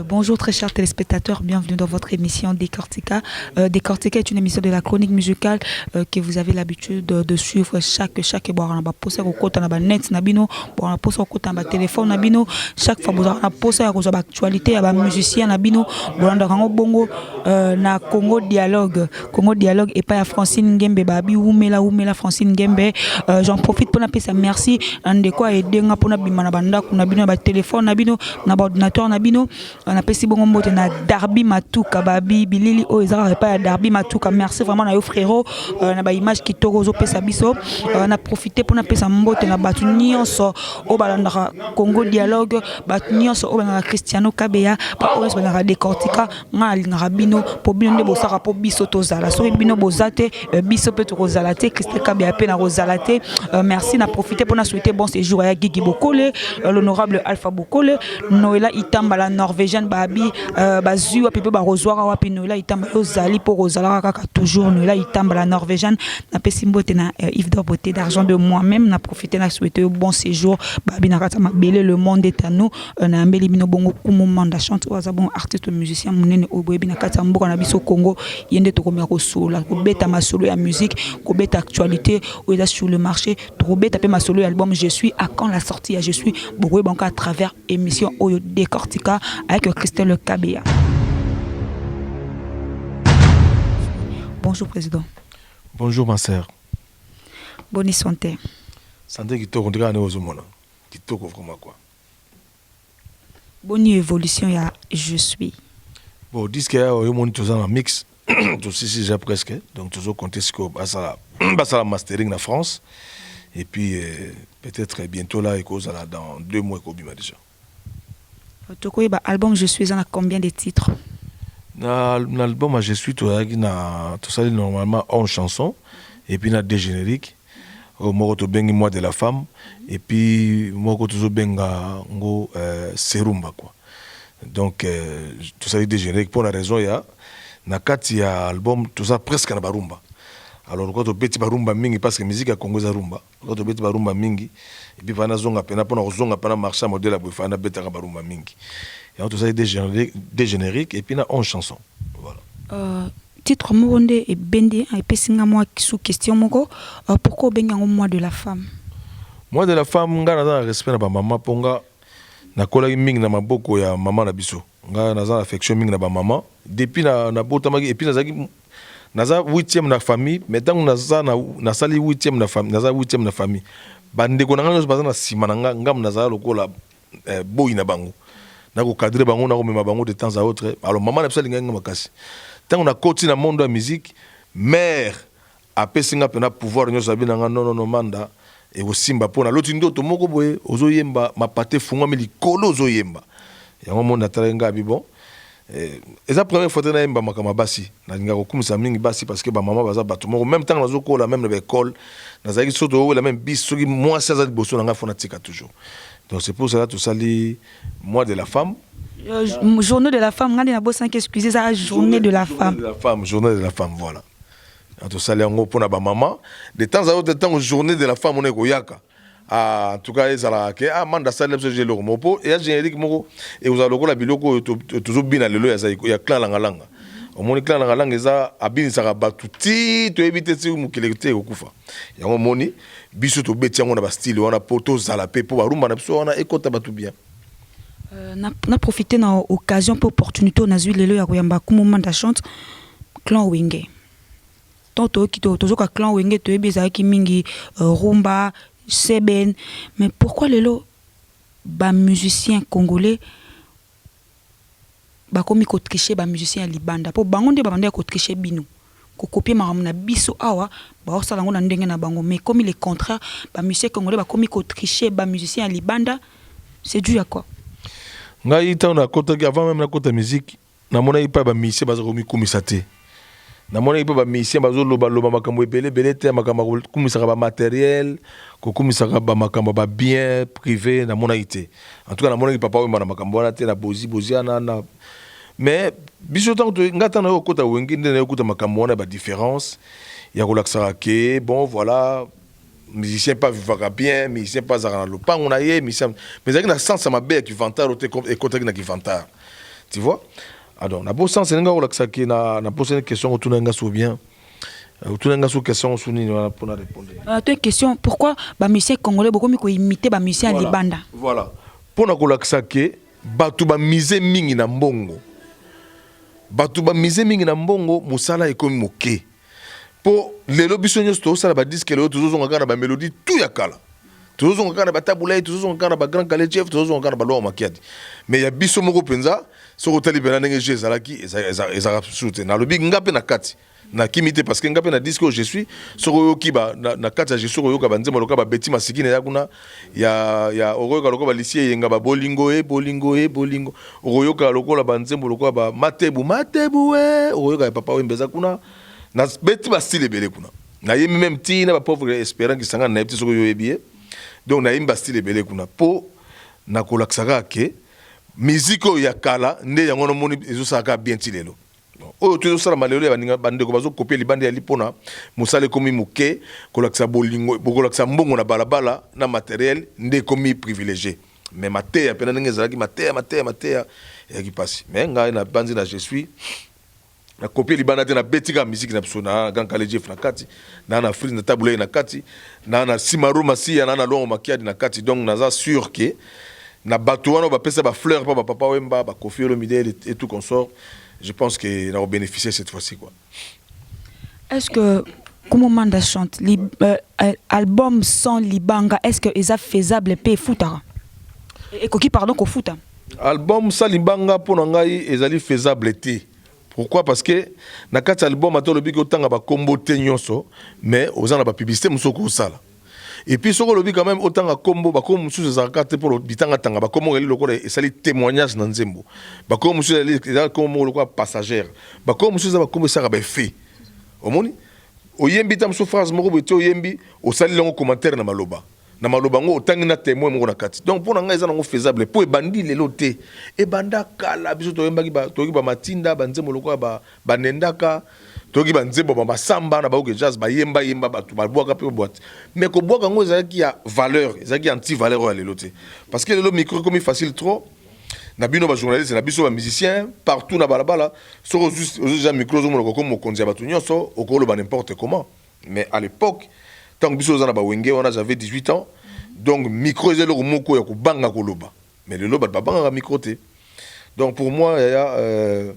Bonjour très chers téléspectateurs, bienvenue dans votre émission Décortica. Décortica est une émission de la chronique musicale que vous avez l'habitude de suivre chaque boire na ba posa ko kota na ba net na bino, boire na posa ko kota na ba téléphone na bino, chaque fois boire na posa ya ko ba actualité ya ba musicien na bino, bolanda kango bongo na Congo Dialogue et pas ya Francine Ngembe babi oumela Francine Ngembe. J'en profite pour appeler ça merci ndeko aider nga pour na bima na banda na bino ba téléphone na bino na ba ordinateur na bino. On a passé bon mot na Darby Matuka babi bilili o ezara pas Darby Matuka. Merci vraiment na yo frérot na ba image qui tokozo pesa biso. On a profité pour na pesa mbote na batu nyonso o balanda Congo Dialogue batu nyonso o balanda Cristiano Kabeya pa o balanda Décortica nga linga bino po bino nde bosaka po biso tozala so bino bozate biso pe tozala te Cristiano Kabeya pe na rozala te. Merci na profité pour na souhaiter bon séjour à Gigi Bokole, l'honorable Alpha Bokole, Noëlla Itamba la Norvégienne babi bazu wa pepe ba rozoira wa Noëlla Itamba ozali pour rozala kaka toujours Noëlla Itamba la Norvégienne na pesi mbote na Yves Beauté d'argent de moi-même na profiter na souhaiter bon séjour babi na kata mabele le monde est à nous na mbeli bino bongo kumu manda chante waza bon artiste musicien munene oboyebi na kata mboka na biso Congo yende to komia ko sola ko beta masolo ya musique ko beta actualité ou est sur le marché to beta pe masolo ya album je suis à quand la sortie je suis boye banka à travers émission Oyo Décortica avec Christelle Kabeya. Bonjour président. Bonjour ma sœur. Bonne santé. Santé qui tourne à nous qui tourne vraiment quoi. Bonne évolution ya je suis. Bon disque là au monde tous en mix tout si déjà presque donc toujours compter ce que ça mastering en France et puis peut-être bientôt là et cause là dans 2 mois qu'on bima déjà. Toko ba album je suis en a combien de titres? L'album je suis tout ça normalement 11 chansons et puis na 2 génériques au moko bengi moi de la femme et puis moko toujours benga ngo serumba quoi. Donc tout ça 2 génériques pour la raison il y a na kati ya album tout ça presque na barumba. Alors quand on beti barumba mingi parce que musique ya Congo za rumba quand on beti barumba mingi et puis pana zonga pena pona zonga pana marché modèle ya fana beta barumba mingi et on tout ça des génériques et puis na 11 chansons voilà. Titre moronde et bende et pesinga moi sous question moko pourquoi benga moi de la femme nga na respect na ba maman ponga na kola mingi na maboko ya maman na biso nga na affection mingi na ba maman depuis na botamaki et puis naza 8e na famille mais tant na sali 8e na famille naza 8e na famille bande ko nanga baza na sima na ngam naza lokola boyi na bango na ko cadrer bango na ko mema bango de temps à autre alors maman na psa linga makasi tant na koti na monde de musique mère a pesinga pena pouvoir nyo sabi na non manda et osimba pona loti ndoto moko boye ozoyemba mapate funga meli kolo ozoyemba yango monde atalenga bon. Et la première fois que je suis basi, je suis mingi basi parce que ma maman baza batu en même temps nazo ko la même école, naza ki soto la même bis moi ça za bosso nga fonatika toujours. Donc c'est pour cela tout ça li mois de la femme. Journée de la femme, ngandi na bossa excusez ça journée de la femme. Journée de la femme voilà. Tout ça li ngo pona ba maman, de temps à autre temps journée de la femme on est ko yaka. En tout cas ils ala ke manda salem ce j'ai le mopo et générique moko et vous allez la biloko toujours bien lelo ya clan langa au moni clan langa eza abini saka batuti to éviter si mukilete okufa ya moni biso to beti yango na ba style wana poto zala pe po barumba na biso wana ekota batu bien na profiter na occasion pour opportunité na zui lelo ya koyamba kumu manda chante clan Wenge tonto ki to tozoka clan Wenge to ebeza ki mingi rumba Seben, mais pourquoi les musiciens congolais comme ils tricher musiciens libanda pour bangonde bande ko tricher bino ko copier maramna biso awa ba sala ngona ndenge na bango mais comme il est contraire musiciens congolais comme ils tricher musiciens libanda c'est dû à quoi ngai tana kota avant même na kota musique na mona ipa musiciens baza komi komisate na mona ipa musiciens bazo loba makambo ebele te makambo komisaka ba matériel ko komisaka ba makambo ba bien privé na mona ité en tout cas na mona papa o na makambo na te na boziana na mais biso tant ngata na kota wengi ndene yokuta makambo na ba différence ya ko laksaka ke bon voilà musicien pas vivaka bien musicien pas zara lopango na ye musicien mais avec na sens ma belle qui vantar et kota na qui vantar tu vois. Alors na beau sens nga ko laksa ki na poser une question autour nga sou bien. Autour nga sou question sou ni pour na répondre. Tu une question, pourquoi ba musicien congolais beaucoup mi ko imiter ba musicien libanda? Voilà. Pour na ko laksa ki batu ba mise mingi na mbongo. Batu ba mise mingi na mbongo musala ekomi moke. Po lelo biso nyos to sala ba disque lelo tozo zonga na ba mélodie tout ya kala. Tozo zonga na ba tabulay, tozo zonga na ba grand calé chef, tozo zonga na ba lo makiadi. Mais ya biso moko penza so ko tali bena ndenge je zalaki eza absolute. Na lobi ngape na kati. Na kimite parce que ngape na disque je suis so ko yoki ba na kati je suis ko yoka ba nzema loka ba beti masikine ya kuna ya oyoka loka ba lisie yenga ba bolingo bolingo. Oyoka lokola ba nzema loka ba matebu oyoka ya papa wembeza kuna. Na beti ba style belé kuna na yemi même ti na ba pauvre espérant qui sanga na petit soko yo ebie donc na yemi ba style belé kuna po na kolakisaka ke musique ya kala nde yango no moni ezo saka bien ti lelo oyo to sala malelo ya baninga bandeko bazo copier libande ya lipona musale komi muke kolakisa bolingo bokolakisa mbongo na balabala na matériel nde komi privilégié mais matea pena ndenge ezalaki matea ya kipasi mais ngai na banzi na je suis na copier libana te na betika musique na biso na grand calé Jeff na kati na free na tabulé na kati na simaro masia na longo makiadi na kati donc naza sûr que na bato wana ba pesa ba fleur pa ba papa wemba ba Koffi Olomide et tout consort je pense que na bénéficier cette fois-ci quoi. Est-ce que comment manda chante album sans libanga est-ce que est faisable pe futara et koki pardon ko futa album sans libanga pour ngai ezali faisable té. Pourquoi? Parce que na kati album atolo biko tanga ba combo te nyonso mais ozana ba publicité musoko sala. Et puis soko lobi quand même autant combo ba comme mususu za kate pour bitanga tanga ba comme ngeli lokola esali témoignage na nzembo. Ba comme mususu ezali comme lokola passagère. Ba comme mususu ba comme ça ba fait. Omoni? Oyembi tam so phrase moko boto oyembi osali longo commentaire na maloba. Na maloba ngo otangi na témoin moko na kati. Donc pour nga ezana ngo faisable pour ebandi lelo te. Ebanda kala biso to yembaki ba matinda ba nzembo lokola ba nendaka toki ba nzembo ba masamba na ba oke jazz ba yemba batu ba boaka pe boîte. Mais ko boaka ngo ezaki ya valeur, ezaki anti valeur ya lelo te. Parce que lelo micro comme facile trop. Na bino ba journaliste na biso ba musicien partout na balabala so juste déjà micro zo mo ko mo konzi ba tunyoso okolo ba n'importe comment. Mais à l'époque tant que biso zana ba wenge wana j'avais 18 ans donc micro ezelo ko moko ya ko banga ko loba mais le loba ba banga micro te donc pour moi il y a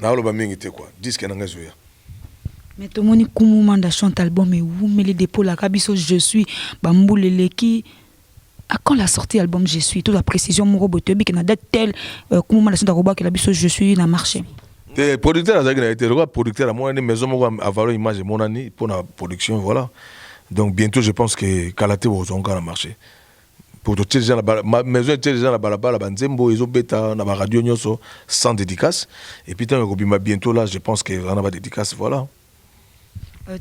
na loba mingi te quoi disque na ngazoya mais to moni kumu manda chante album et où mais les dépôts la kabiso je suis bambulele qui à quand la sortie album je suis toute la précision mon robot bi que na date tel kumu manda chante roba que la biso je suis na marché. Le producteur a été le producteur à moi une maison à valeur image mon année pour la production voilà donc bientôt je pense que Kalaté va encore marcher pour tout les gens ma maison était déjà la balabala banzembo ils ont bêta na radio nyoso sans dédicace et puis tant que bientôt là je pense que on a pas dédicace voilà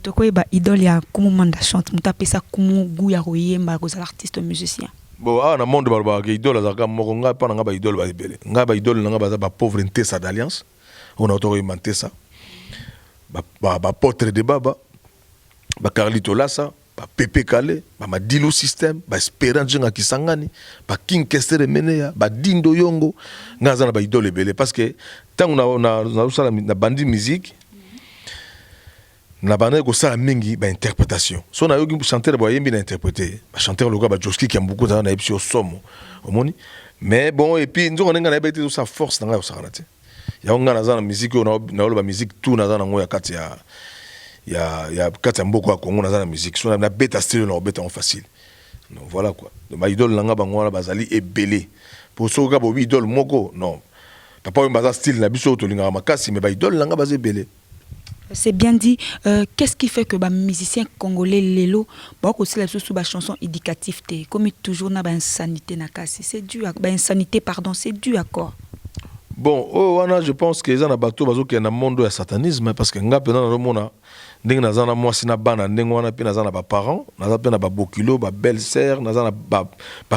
toko ba idole ya kumu manda chante muta pesa kumu gu ya royemba ko l'artiste musicien bon na monde ba idole za ka moko nga pa nga ba idole ba ibele nga ba idole nga ba pauvreté ça d'alliance on a autorisé ça ba portrait de baba ba Carlito Lassa ba Pepe Kale ba Madilu system ba Esperance nga kisangani ba King Kester Menea ba Dindo Yongo nga za na ba idole belé parce que tant na usala na bandi musique na bande ko sala mingi ba interprétation so na yogi chanteur ba yembi na interpréter ba chanteur loka ba Joski qui a beaucoup dans na episode somo omoni mais bon et puis nzo nga na ebete sa force nga osala te ya nga na za na musique na ba musique tout na za na ngo ya kati ya kati ya mboko ya Congo na za na musique so na beta style na beta en facile donc voilà quoi ma idole nga bango wana bazali ebelé pour so ka bo idole moko non papa ba za style na biso to linga makasi mais ba idole nga bazé belé. C'est bien dit. Qu'est-ce qui fait que les musiciens congolais lelo beaucoup aussi la sous bas chanson éducative té comme toujours na ba insanité na kasi c'est dû à ba insanité pardon c'est dû à quoi? Bon wana je pense que les na bato bazo ki na monde ya satanisme parce que nga pena na mona ndenge na zana moi sina bana ndenge wana pe na zana ba parents na za pe na ba bokilo ba belle-sœur na zana ba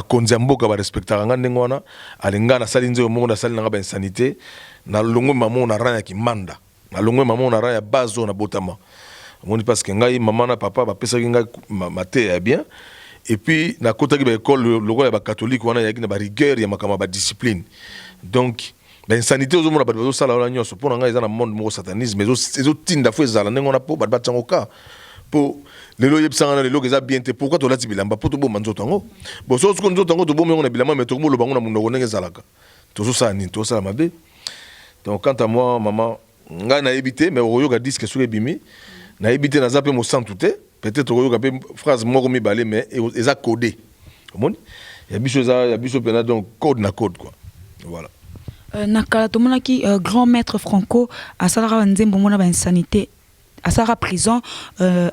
konzi mboka ba respectera nga ndenge wana alinga na sali nzo mo na sali na ba insanité na longo maman na ranya ki manda na longwe maman na raya bazo na botama moni parce que ngai maman na papa ba pesa ngai mate ya bien et puis na kota ki ba école lokola ba catholique wana yaki na ba rigueur ya makama ba discipline donc ba insanité ozomona ba sala la nyonso pona nga eza na monde mo satanisme ezo tinda fo ezala ndenge wana po ba batsango ka po lelo yebisanga na lelo keza bien te pourquoi to lati bilamba po to bomba nzoto yango bo so ko nzoto yango to bomba yango na bilamba mais to mo lobango na munoko ndenge ezalaka to so sala nini to sala mabe. Donc quant à moi maman nga na ebité mais oyoka disque sur ebimi na ebité na zape mo sans tout peut-être oyoka pe phrase moko mibale mais eza codé omoni ya biso pena donc code na code quoi voilà. Nakala tomonaki grand maître Franco asalaka nzembo mona ba insanité asara prison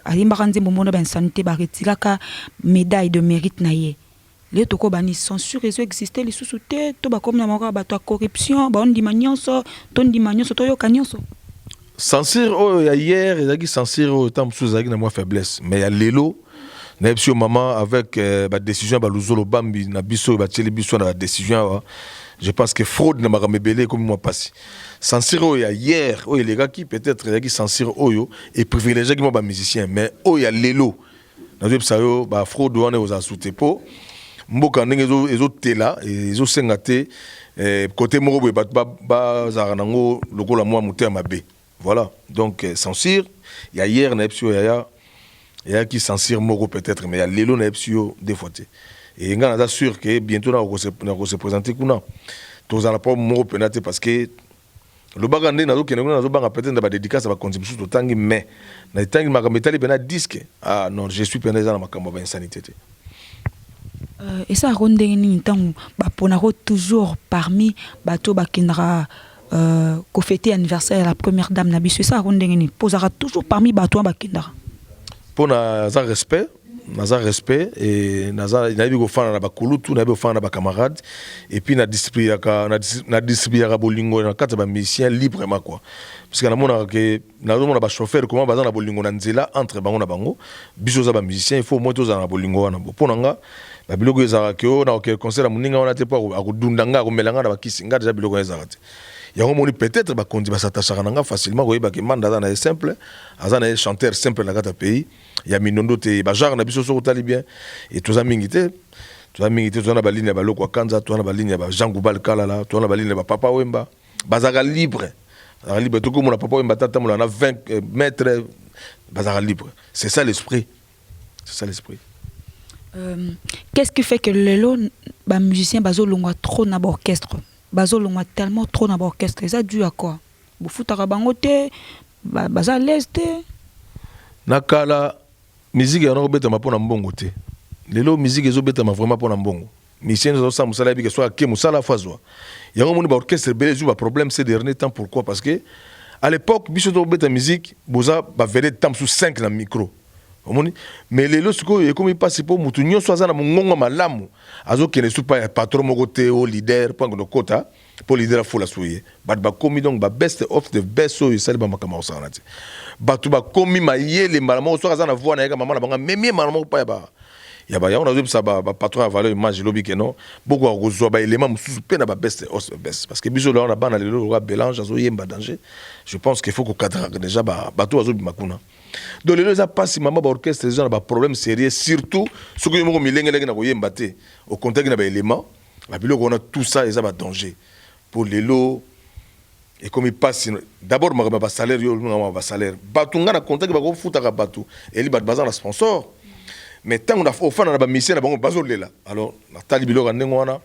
ayimbaka nzembo mona ba insanité ba retiraka médaille de mérite na ye les toko bani censure ezo exister les sous-souté to ba comme na moko ba to corruption ba ondima nyonso to ndima nyonso to yoka nyonso censure oh ya hier ezaki censure oh tant sous ezaki na moi faiblesse mais ya lelo na biso maman avec ba décision ba luzolo bambi na biso ba teli biso na décision je pense que fraude na makamebele comme moi passé censure oh ya hier oh les gars qui peut-être ezaki censure oyo et privilégié qui moi ba musicien mais oh ya lelo na biso yo ba fraude wana aux asouté po mboka ndenge ezo tela ezo sengate côté moko boye ba zara nango lokola moi muté mabe voilà donc censure il y a hier na epsio ya qui censure moko peut-être mais il y a lelo na epsio des fois et nga na sûr que bientôt na ko se présenter kuna tous en pas moko penate parce que le bagande na zo kene na zo banga peut-être na ba dédicace ba contribution to tangi mais na tangi makametali bena disque ah non je suis pené na makambo ba insanité. Et ça ronde ni tangu ba ponaro toujours parmi bato bakindra ko fêter anniversaire la première dame na biso ça ronde ni posera toujours parmi bato bakindra pona za respect et naza nabi ko fana na bakulutu nabi ko fana na ba camarades et puis na discipline ka bolingo na kata ba musicien librement quoi parce que na mona que na mona ba chauffeur comment baza na bolingo na nzela entre bango na bango biso za ba musicien il faut au moins to za na bolingo wana pona nga ba biloko ezaka ke o na ko concert na muninga wana te po akudunda nga ko melanga na bakisi nga déjà biloko ezaka te yango moni peut-être ba kondi ba s'attachaka nanga facilement ko yeba ke manda na simple azana chanteur simple na kata pays ya minondo te ba genre na biso so tali bien et tous amingi te na ba ligne ya ba lokwa kanza to na ba ligne ya ba Jean Goubal Kalala to na ba ligne ya ba Papa Wemba bazaka libre to ko mona Papa Wemba tata mona na 20 mètres bazaka libre c'est ça l'esprit. Qu'est-ce qui fait que lelo ba musicien bazo longwa trop na orchestre bazo longwa tellement trop na orchestre ça dû à quoi bu futaka bango te baza l'est nakala musique ya no beta mapona mbongo te lelo musique ezo beta ma vraiment pona mbongo musicien zo sa musala bi que soit ke musala fazwa yango moni ba orchestre belé ju ba problème ces derniers temps pourquoi parce que à l'époque biso to beta musique boza ba vele temps sous 5 na micro omoni mais lelo siko e comme passe pour mutu nyonso azana mongongo malamu azo kene su pa patron moko te o leader point de quota pour leader faut la souiller ba komi donc ba best of the best so yesali ba makama osana te batu ba komi mayele malamo so azana voix na yeka mama na banga meme malamo pa ya ba ya on a vu ça ba patron a valeur image lobi que non beaucoup a rezo ba élément mususu pe na ba best of the best parce que biso là on a bana lelo roi Belange azo yemba danger je pense qu'il faut qu'on cadre déjà ba bato azo bimakuna. Donc les gens passent maman ba orchestre les gens ba problème sérieux surtout ce que mo milenge lenge na ko yemba te au contexte na ba élément ba biloko on a tout ça et ça va danger pour les lots et comme il passe d'abord ma ba salaire yo ma ba salaire batunga na contexte ba ko futa ka batu et li ba bazan na sponsor mais tant on a offert na ba mission na bango bazo lela alors na tali biloko ndengo wana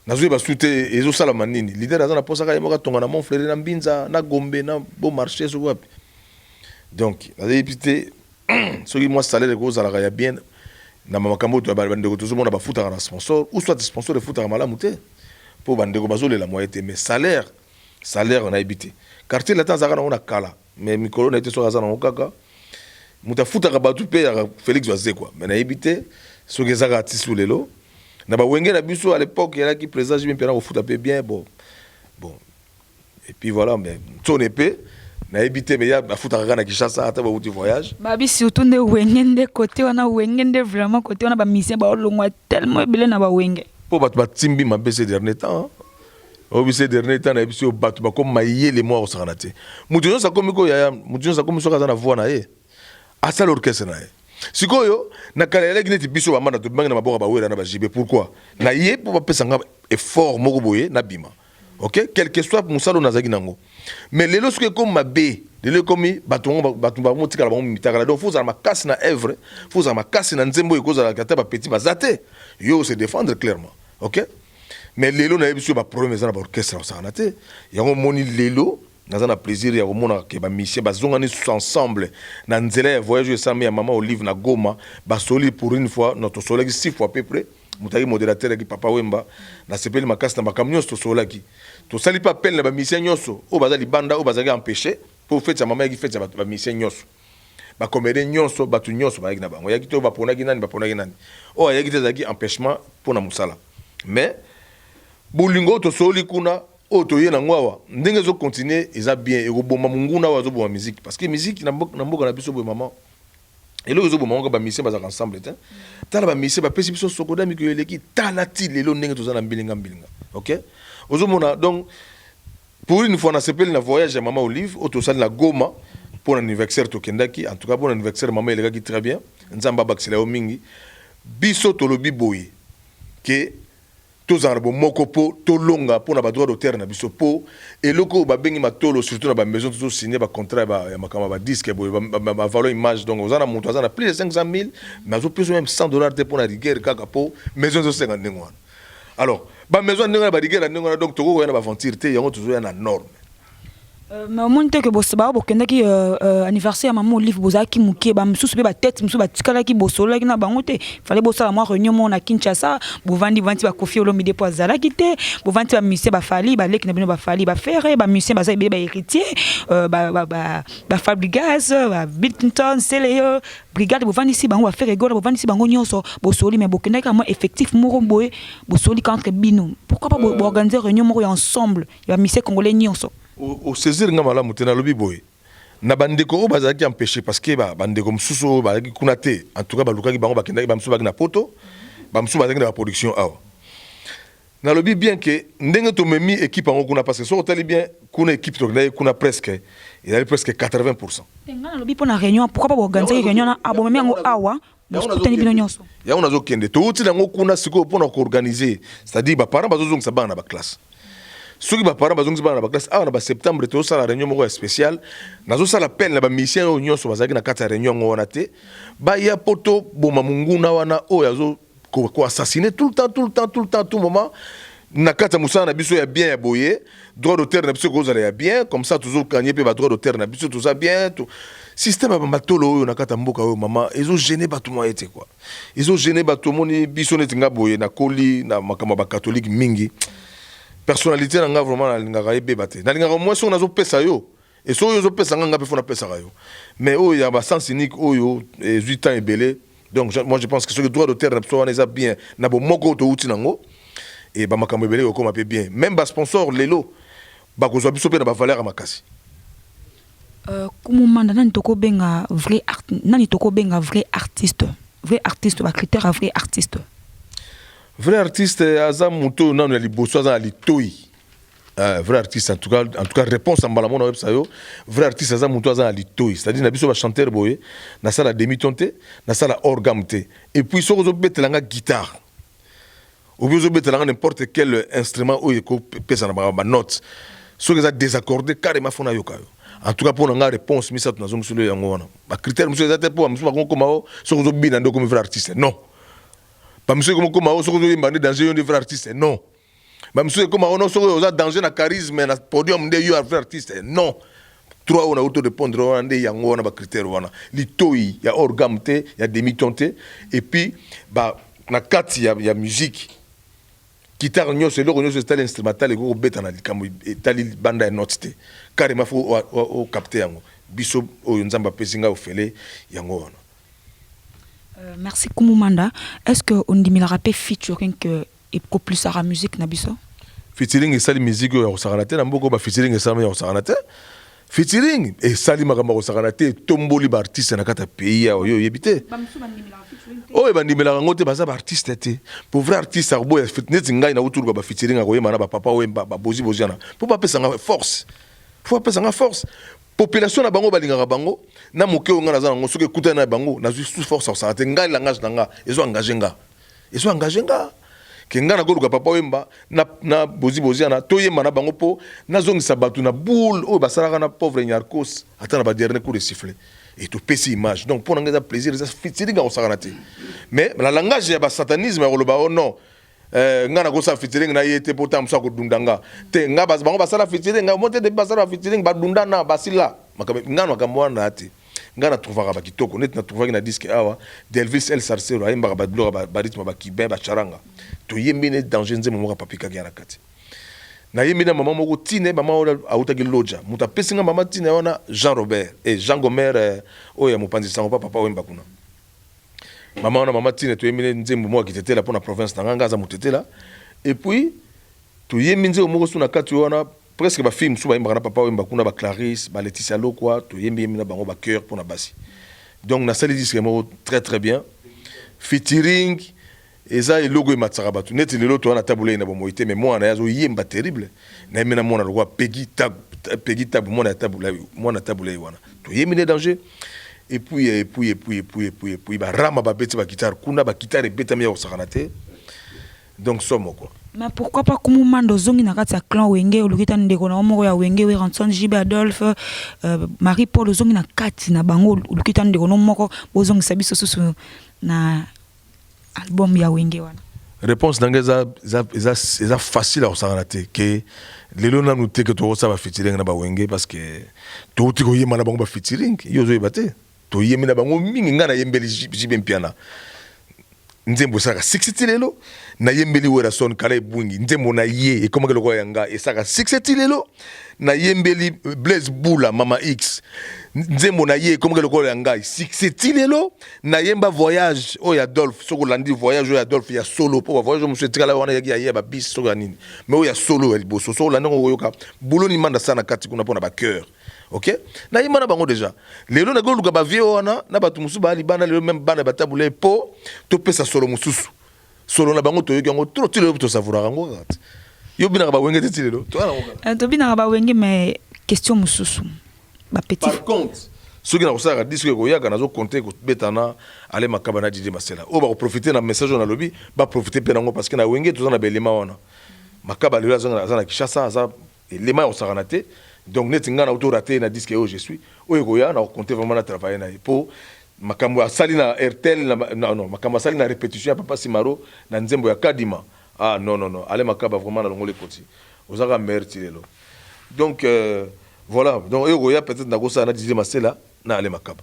nazo ba souté ezo sala manini leader azana posa ka yemoka tonga na mon frère na mbinza na gombe na bon marché so wapi. Donc, la députée, ce qui moi salaire ko zala ya bien na makambo to ba ndeko to zomona ba futa na sponsor ou soit sponsor de futa malamu te pour ba ndeko bazole la moyenne mais salaire on a habité quartier la tanzaka on a kala mais mikolo na été so azana okaka muta futa ka batu pe ya Félix Oazé quoi mais na habité ce que zaka tisu lelo na ba wenge na biso à l'époque il y a qui présage bien au futa pe bien bon et puis voilà mais ton épée na habité mais ya bafuta na Kinshasa ata ba wuti voyage babi surtout ne wengende côté wana wengende vraiment côté wana ba musicien ba longwa tellement belé na ba wenge po batu ba timbi ma baisser dernier temps au baisser dernier temps na biso batu ba comme mayele moi au sanate mutu sa comme ko ya mutu sa comme so kaza na voix na ye asa l'orchestre na ye sikoyo na kala eleki neti biso bamana to bangi na maboka bawera na bajibe pourquoi na ye pour bapesa nga effort moko boye na bima ok quel que soit musalo nazaki nango mais lelo soki comme mabe lelo komi batongo batumba motika la bamu mitaka donc faut ma casse na œuvre faut ma casse na nzembo ikoza la kata ba petit bazate yo se défendre clairement ok mais lelo na biso ba problème za na ba orchestre ça na te yango moni lelo naza na plaisir ya komona ke ba mission bazongani ensemble na nzela ya voyage ya sami ya mama Olive na Goma basoli pour une fois notre soleil 6 fois à peu près mutaki modérateur ki papa Wemba na sepeli makasi na bakamnyos to solaki to sali pas appel na ba mission nyoso o bazali banda o bazali empêcher pour faire sa mama ki fait ba mission nyoso ba comédien nyoso batu nyoso ba na bango yaki to ba ponaki nani ba ponaki nani o yaki te zaki empêchement pour na musala mais bolingo to soli kuna oto ye na ngwawa ndenge zo continuer eza bien e roboma munguna wa zo boma musique parce que musique na mboka na biso bo maman et le zo boma ngo ba mission bazaka ensemble te tala ba mission ba pesi biso sokoda mi ko eleki talati lelo ndenge to za na mbilinga OK ozo mona donc pour une fois na sepeli na voyage ya mama Olive oto sali na Goma pour l'anniversaire to kendaki en tout cas pour l'anniversaire maman eleki très bien nzamba baksela o mingi biso to lobi boye que tous en moko po to longa pour na ba droit d'auteur na biso po et loko ba bengi matolo surtout na ba maison tout signé ba contrat ba ya makama ba disque ba valeur image donc ozana monto ozana plus de 500 000 mais zo plus même $100 pour na rigueur kaka po maison zo 50 ngwana alors ba maison ndengona ba rigueur ndengona donc toko ko na ba aventure te yango toujours na norme mais monte que bosaba bokendaki anniversaire maman Olive bozaki mukie ba msusu be ba tête msusu ba tikalaki bosolo ki na bango te fallait bosala moi réunion mo na Kinshasa bovandi vanti ba Kofi Olomide po azalaki te bovanti ba musée ba fali ba leki na bino ba fali ba faire ba musée ba zabe ba héritier ba Fabrigas ba Bilton Seleyo brigade bovandi si bango ba faire rigole bovandi si bango nyonso bosoli mais bokendaki moi effectif moko boye bosoli contre bino pourquoi pas organiser réunion mo ensemble ya musée congolais nyonso au saisir nga malamu te na lobi boy na bandeko o bazaki empêcher parce que ba bandeko msusu ba ki kunate en tout cas ba lukaki bango bakendaki ba msusu ba na poto ba msusu ba na production awa na lobi bien que ndenge to memi équipe en kuna parce que so tali bien kuna équipe to kuna presque il a presque 80%. Tenga na lobi pour na réunion pourquoi pas organiser réunion na abo memi ngo awa bosutani bino nyonso ya ona zo kende to uti na ngo kuna siko pour na organiser c'est-à-dire ba parents bazozong sa bana ba classe ceux qui va parler bazongi bana ba classe a na ba septembre to sala réunion moko spéciale nazo sala peine na ba mission o nyonso bazaki na kata réunion ngona te ba ya poto boma munguna wana o yazo ko assassiner tout le temps tout moment na kata musana na biso ya bien ya boye droit d'auteur na biso ko zala ya bien comme ça toujours gagner pe ba droit d'auteur na biso tout ça bien tout système ba matolo o na kata mboka o mama ezo gêner ba tout moi ete quoi ezo gêner ba tout moni biso netinga boye na koli na makama ba catholique mingi personnalité na nga vraiment na lingaka ebe bate na lingaka moi so nazo pesa yo et so yo zo pesa nga pe fona pesa yo mais oh ya ba sens unique oyo 8 ans ebele donc moi je pense que ce droit d'auteur na so wana bien na bo moko to uti nango et ba makambo ebele ko ma pe bien même ba sponsor lelo ba ko zo biso pe na ba valeur makasi kumumanda nani toko benga vrai artiste ba critère vrai artiste. Vrai artiste aza muto nanu ya liboso aza litoi vrai artiste en tout cas réponse en balamo na website yo vrai artiste aza muto aza litoi c'est-à-dire na biso ba chanteur boye na sala demi-tonte na sala orgamte et puis so zo betelanga guitare ou bien zo betelanga n'importe quel instrument ou ko pesa na ba note so que ça désaccordé carrément fona yoka yo en tout cas pour nga réponse mi sa tunazo musolo yango wana ba critère musolo za te pour musolo ko koma o so zo bina ndo comme vrai artiste non. Pas monsieur comme comment on se retrouve dans danger de vrai artiste non. Pas monsieur comment on se retrouve danger na charisme na podium de yo vrai artiste non. Trois on a auto répondre on ande yango on a ba critère wana. Litoi ya orgamte ya demi-tonte et puis ba na kati ya musique. Guitare nyos le nyos c'est l'instrumental et go beta na likambo etali banda note te. Carrément faut o capter yango. Biso o nzamba pesinga ofele yango wana. Merci Kumumanda. Est-ce que on dit la rapé featuring que et plus à la musique nabiso? Featuring et sali musique au saranate na mboko ba featuring et sali au saranate. Featuring et sali makamba au saranate tomboli ba artiste na kata pays ya yo yebite. Oh ba ndimela ngote ba za ba artiste te. Pour vrai artiste arbo ya fitness ngai na uturu ba featuring ko yema na ba papa wemba ba bozi boziana. Pour pas pesa force. Faut pas pesa force. population na bango balingaka bango na moke nga na zango soki ekuta na bango na sous force au santé ngai langage nanga ezo engagé nga ke nga na koluka papa wemba na bozi na toyemba na bango po na zongisa batu na boule o basalaka na pauvre Nyarkos ata na ba dernier coup de sifflet et to pesi image donc pour nga plaisir ça featuring au sakanaté mais la langage ya ba satanisme ya koloba oh non nga na kosa featuring na yete po tamsa ko dundanga te nga bango basala featuring nga monte de basala featuring ba dundana basila nga no kamwana ati nga na trouvaka ba kitoko net na trouvaki na disque awa d'Elvis El Sarcero ayemba ba blora ba rythme ba kibé ba charanga to yemine danger nzemo moka papika kia na kati na yemine mama moko tine mama autaki loja muta pesinga mama tine wana Jean Robert et Jean Gomer oya mopanzi sango papa wemba kuna mama wana mama tine to yemine nzembo moka kitetela pona province na nganga za mutetela et puis to yemine nzembo moko suna kati wana presque ba film sous ba imbana papa wemba kuna ba Clarisse ba Laetitia Lokwa to yemine na bango ba cœur pona basi donc na sali disque mo très bien featuring eza logo e matsaka batu neti lelo to wana tabule na bomo ite mais moi na yazo yemba terrible na yemina mona lokwa Peggy Tab mona tabule wana to yemine danger et puis ba rama ba beti ba guitare kuna ba guitare beta mi ya osakanate donc somo quoi. Mais pourquoi pas comme mando zongi na kati ya clan Wenge olukita ndeko na omoko ya Wenge we Ranson Jibe Adolphe Marie Paul zongi na kati na bango olukita ndeko no moko bozongi sabiso susu na album ya Wenge wana. Réponse nanga eza facile à osakanate que lelo na nous te que to ça va featuring na ba Wenge parce que to tiko yema na bango ba featuring yo zo yebate to yemi na bango mingi ngana yembeli Jibe mpiana nzembo saka 60 lelo na yembeli wera son kala bungi nzembo na ye e komaka lokwa yanga e saka 60 lelo na yembeli Blaise Bula Mama X nzembo na ye e komaka lokwa yanga 60 lelo na yemba voyage o ya Adolphe soko landi voyage o ya Adolphe ya solo po voyage monsieur tikala wana ya ba bis soko nini mais o ya solo ya liboso soko landi ngo yoka bulo ni manda sana kati kuna pona ba cœur. OK na yima na bango déjà lelo na goluka ba vie wana na batu musu ba libana lelo même bana batabule po to pesa solo mususu solo na bango to yoki ngo trop tilo to savura ngo kati yo bina ba Wenge tilo to ana to bina ba Wenge mais question mususu ba petit par contre ce qui na osaka disque ko yaka nazo compter ko betana ale makaba na DJ Masela o ba ko profiter na message na lobby ba profiter pe nango parce que na Wenge to na belema wana makaba lelo azana Kishasa za elema osaka na te donc net ngana auto raté na disque où je suis o ya na compter vraiment na travailler na pour makambo ya sali na RTL non makambo sali na répétition ya papa Simaro na nzembo ya Kadima non ale makaba vraiment na longole koti ozaka merci lelo donc voilà donc ya peut-être na gosa na DJ Masela na ale makaba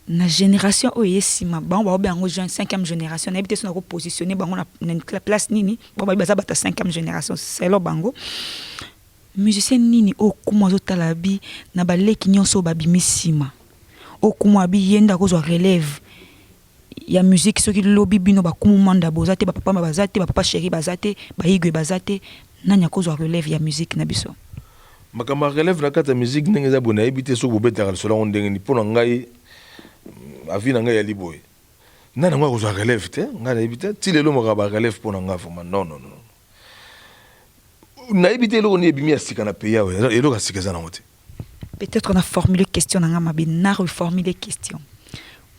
na génération oyesima bango ba bango jeune 5e génération na habité son positionner bango na place nini ba ba za bata 5e génération c'est lo bango musicien nini okuma zotala bi na baleki nyonso babimisima okuma bi yenda kozwa relève ya musique soki lobi bino bakumu manda bozate ba papa bazate ba papa chéri bazate ba igwe bazate nanya kozwa relève ya musique na biso makama relève na kata musique ndenge za bona ebité so bobeta le solo ndenge ni pona ngai avi na ngai ya liboye nana ngwa kozwa relève te ngai ebité ti lelo mo ba relève pona nga vraiment non na ebité lo ni ebimi asika na pays yawe elo ka sika za na ngote peut-être on a formulé question na ngama bi na reformuler question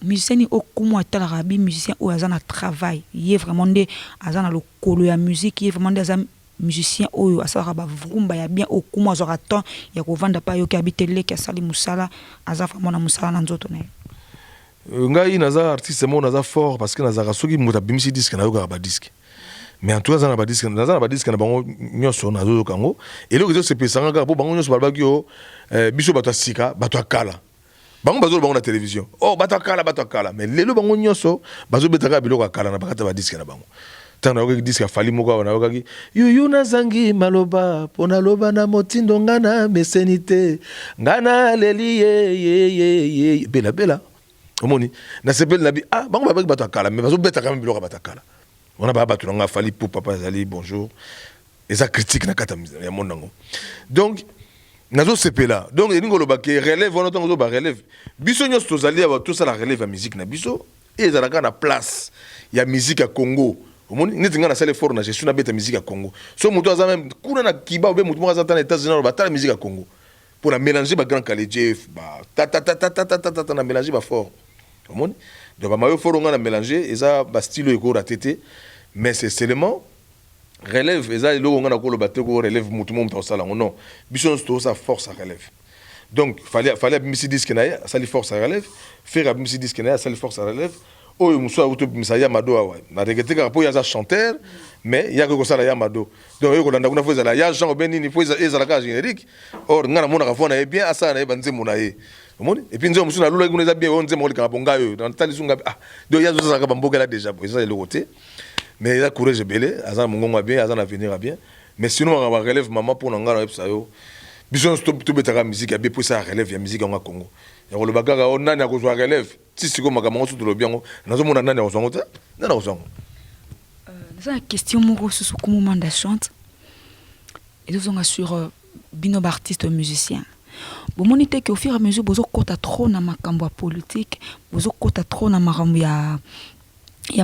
musicien okumu atala rabi musicien o azana travail yé vraiment ndé azana lo kolo ya musique yé vraiment ndé azana musicien oyo asala ba vrumba ya bien okumu azora temps ya ko vanda pa yo ki habitele ki asali musala aza vraiment na musala na nzoto na ngai naza artiste mo naza fort parce que naza soki muta bimisi disque na yo ka ba disque mais en tout cas na ba disque na bango nyoso na zo kango et le que se pesanga ka po bango nyoso balbaki yo biso bato sika bato kala bango bazo bango na télévision bato kala mais lelo bango nyoso bazo betaka biloko kala na bakata ba disque na bango tana yo disque fali moko na yo kaki yu na zangi maloba pona loba na motindo ngana mesenite ngana leli ye bela omoni na sepel na bi bango babaki bato kala mais bazo betaka biloko bato kala on a pas battu on a fallu pour papa Zali bonjour et ça critique na kata ya monango donc nazo sepela donc elingo lo baké relève on entend zo ba relève biso nyos to Zali ba tout ça la relève la musique na biso et za na place ya musique à Congo omoni neti ngana sale fort na gestion na beta musique à Congo so muto za même kuna na kiba obe muto mo za ta na États-Unis ba ta la musique à Congo pour na mélanger ba grand calé ba ta na mélanger ba fort comprendre donc ba mayo fort on a mélanger et ça ba style eko ratété mais c'est seulement relève et ça le on a ko le bateau ko relève mutu mo mta sala non biso sto sa force à relève donc fallait misi disque na ça li force à relève faire misi disque na ça li force à relève oyo muso auto misaya mado awa na regretter ka po ya za chanteur mais ya ko sala ya mado donc yo ko landa kuna foza la ya Jean Obeni ni foza ezala ka générique or ngana mona ka fona e bien asa na e banze mona e omoni et puis nzo muso na lula kuna za bien onze mo ka bonga yo dans tali sunga ah donc ya zo za ka bamboka là déjà ça c'est le côté mais il a courage belé azana mongonga bien azana avenir bien mais sinon on va relève maman pour ngana websa yo biso stop to betaka musique ya bien pour ça relève ya musique en Congo ya ko le bagaga on nani ko zo relève si siko makambo so to lo bien nazo mona nani ko zongo ta nana ko zongo c'est une question moko sous comment manda chante et nous on sur bino artiste musicien bon monité que au fur et à mesure bozo kota trop na makambo politique bozo kota trop na makambo ya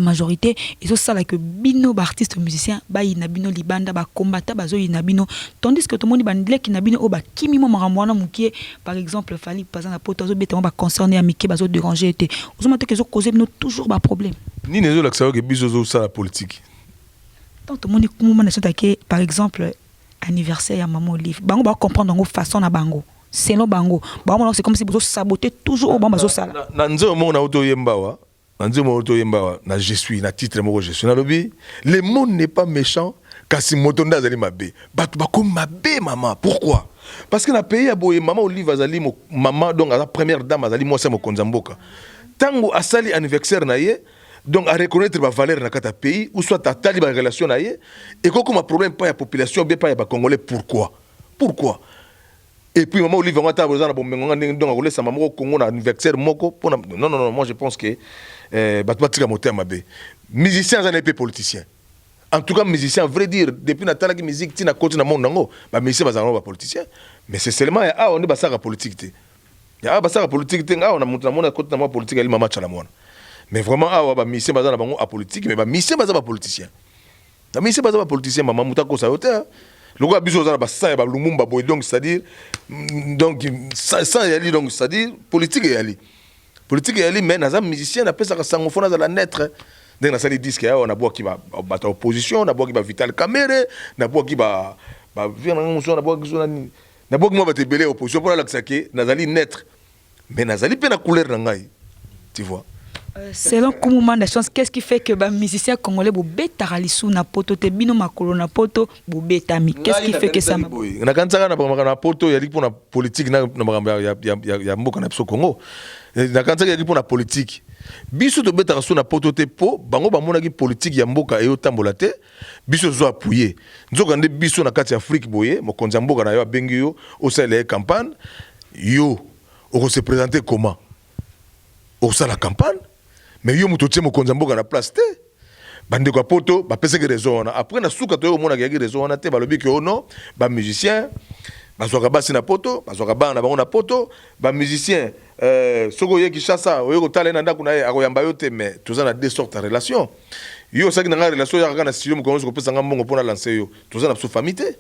majorité et ça ça là que bino artiste musicien ba ina bino libanda ba combattant bazo ina bino tandis que tout le monde bandile ki na bino o ba kimi mo maramwana mukie par exemple fali pas na poto zo beta ba concerné amike bazo déranger été aux monté que zo causer bino toujours ba problème ni nezo la que biso zo ça la politique tant tout le monde comment na que par exemple anniversaire ya maman Olive bango ba comprendre ngo façon na bango selon bango bango c'est comme si bozo saboter toujours ba bazo sala na nzo mo na auto yemba wa na je suis na titre moko je suis na lobby le monde n'est pas méchant kasi motonda azali mabe batu bakomi mabe maman pourquoi parce que na pays ya boye maman Olive azali maman donc la première dame azali moi c'est mo konzamboka tango asali anniversaire na ye donc à reconnaître ba valeur na kata pays ou soit ta tali ba relation na ye et comme un problème pas ya population bien pas ya ba congolais pourquoi et puis maman Olive ngata bozana bomengo ndenge donc akolesa maman ko Congo na anniversaire moko non moi je pense que batbatika moteur mabe musicien ça n'est pas politicien en tout cas musicien vrai dire depuis natala ki musique tina côté na monde nango ba musicien bazana ba politicien mais c'est seulement on est basaka politique te ya basaka politique te on a monté na monde côté na moi politique ali mama chala mona mais vraiment ba musicien bazana bango a politique mais ba musicien bazana ba politicien na musicien bazana ba politicien mama mutako sa hauteur le gars biso za ba sa ba lumumba boy donc c'est-à-dire donc ça yali donc c'est-à-dire politique yali mais naza musicien na pesa ka sangofona za la naître donc na sali disque ya on a bois qui va battre opposition na bois qui va Vital Kamerhe na bois qui va vient na bois qui na bois qui va te belé opposition pour la que nazali naître mais nazali pe na couleur na ngai tu vois selon comment manda chance qu'est-ce qui fait que ba musicien congolais bo beta ralisu na poto te bino makolo na poto bo beta mi qu'est-ce qui fait que ça na kanzaka na poto ya lipo na politique na makambo ya mboka na biso Congo na kanzaka ya lipo na politique biso to beta rasu na poto te po bango ba mona ki politique ya mboka e otambola te biso zo appuyer nzoka nde biso na kati ya Afrique boye mokonzi mboka na yo abengi yo au sala campagne yo on se présenter comment au sala campagne mais yo muto tie mokonzi mboka na place te bande ko poto ba pese ke raison après na suka to yo mona ke raison na te ba lobi ke ono ba musicien ba soka basi na poto ba soka bana bango na poto ba musicien soko ye ki chassa oyo ko tala na ndako na ye akoyamba yo te mais toza na deux sortes de relation yo saki na relation ya kana studio mo ko pesa ngambongo pona lancer yo toza na famille te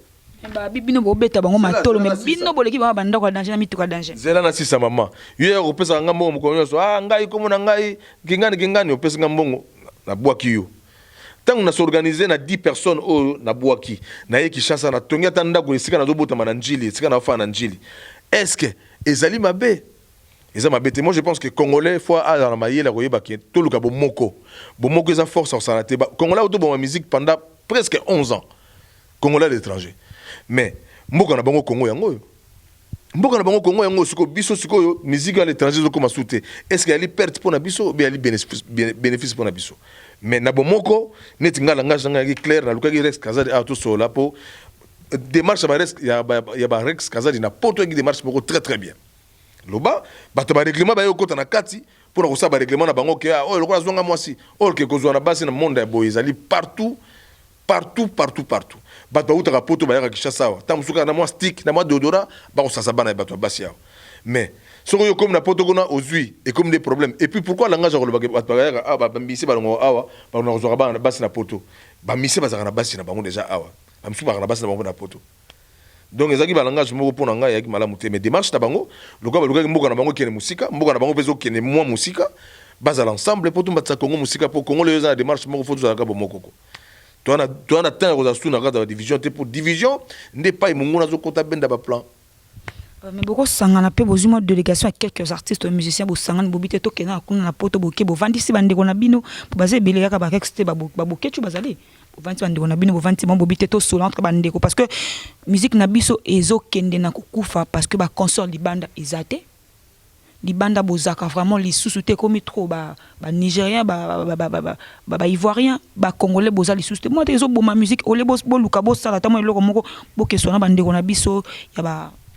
ba bibino bo beta bango matolo mais bino boleki ba banda ko danger na mituka danger zela na sisa mama yo ya ko pesa ngambongo mo ko so ngai ko mona ngai kingani o pesa ngambongo na bwaki yo tango na s'organiser na 10 personnes o na bwaki na ye ki chassa na tongia tanda ko esika na zobota na njili esika na fa na njili est-ce que ezali mabe moi je pense que congolais faut na mayela ko yeba ke toluka bomoko eza force en santé congolais auto bon musique pendant presque 11 ans congolais à l'étranger mais mboka na bango Congo yango siko biso siko musique à l'étranger zo koma souté est-ce qu'il y a perte pour na biso ou bien il bénéfice pour na biso mais na bomoko net ngala nganga ki clair na lukaki Rex Kazadi a tout so là pour démarche ba Rex ya ba Rex Kazadi na poto qui démarche beaucoup très très bien loba bato ba règlement ba yo kota na kati pour ko sa ba règlement na bango ke o lokola zonga mwasi o ke ko zo na basi na monde ya boy ezali partout bato utaka poto ba yaka kishasa wa tamusuka na mwa stick na mwa deodora ba ko sasa bana bato basi yao mais soko yo comme na poto kona ozui et comme des problèmes et puis pourquoi langage ko bato ba yaka ba mbisi ba ngo awa ba na zo bana basi na poto ba misi ba zaka na basi na bango déjà awa ba msu ba na basi na bango na poto donc ezaki ba langage moko pona nga yaki malamu te mais démarche na bango lokaba lokaki mboka na bango kene musika mboka na bango peso kene moi musika baza l'ensemble pour tout batsa Congo musika pour Congo les gens démarche moko faut za ka bomoko ko toi na temps ko za suna ka da division te pour division n'est pas imunguna zo kota benda ba plan. Mais beaucoup sangana pe bozuma délégation à quelques artistes musiciens bo sangana bobite to kena kuna na poto boke bo vandisi bande ko na bino po baze beleka ka ba kexte ba boke tu bazali bo vanti bande ko na bino bo vanti mo bobite to solo entre bande ko parce que musique na biso ezo kende na kokufa parce que ba consort libanda ezate libanda bozaka vraiment les sous-soutés comme trop ba nigérien ba ivoirien ba congolais boza les sous-soutés moi ezo bo ma musique ole bo luka bo sala tamo eloko moko bo kesona bande ko na biso ya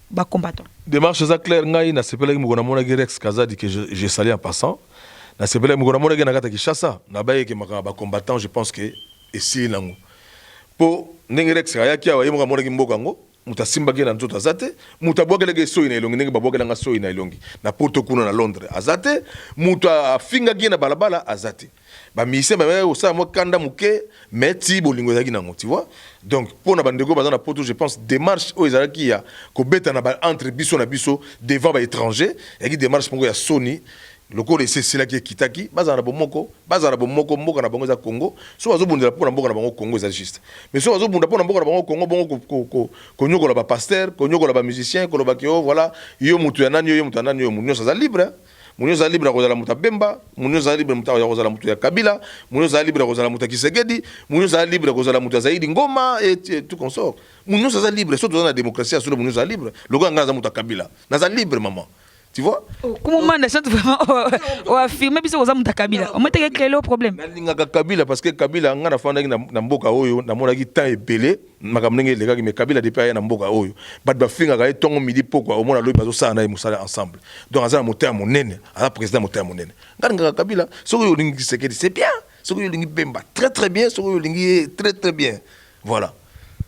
ba combattant. Démarche ça clair ngai na sepelaki moko na mona Rex Kazadi que j'ai salé en passant. Na sepelaki moko na mona na kata Kinshasa na baye ke maka ba combattant je pense que esi nango. Po ndenge Rex ayaki awa yemo mona ki mboka ngo muta simba ke na nzoto azate muta bwakeleke soyi na ilongi ndenge babwakela nga soyi na ilongi na poto kuna na Londres azate muta afinga ki na balabala azate. Ba mise ba osa mo kanda muke meti bolingo ezaki nango tu vois donc pour na bandeko baza na poto je pense démarche o ezalaki ya ko beta na ba entre biso na biso devant ba étranger et qui démarche mongo ya Sony loko le sesila ki kitaki baza na bomoko mboka na bango za Congo so bazo bundela pour na mboka na bango Congo za juste mais so bazo bunda pour na mboka na bango Congo bongo ko nyoko la ba pasteur ko nyoko la ba musicien ko lo ba kio voilà yo mutu ya nani yo mutu ya nani yo munyo sa libre munyo za libre kozala muta Bemba munyo za libre muta kozala mutu ya Kabila munyo za libre kozala muta Kisegedi munyo za libre kozala muta Zaidi Ngoma et tout consort munyo za libre surtout dans la démocratie sur munyo za libre loko ngana za muta Kabila na za libre maman tu vois comment manda chante vraiment o affirmer biso koza muta Kabila o mete créer le problème na Kabila parce que Kabila ngana fandaki na mboka oyo na monaki temps ebele makamnenge lekaki mais Kabila depuis aya na mboka oyo bat ba finga ka tongo midi pokwa o mona loyi bazo sana na musala ensemble donc azana moteur monene ala président moteur monene ngana Kabila soko yo lingi Sekedi c'est bien soko yo lingi Bemba très très bien soko yo lingi très très bien voilà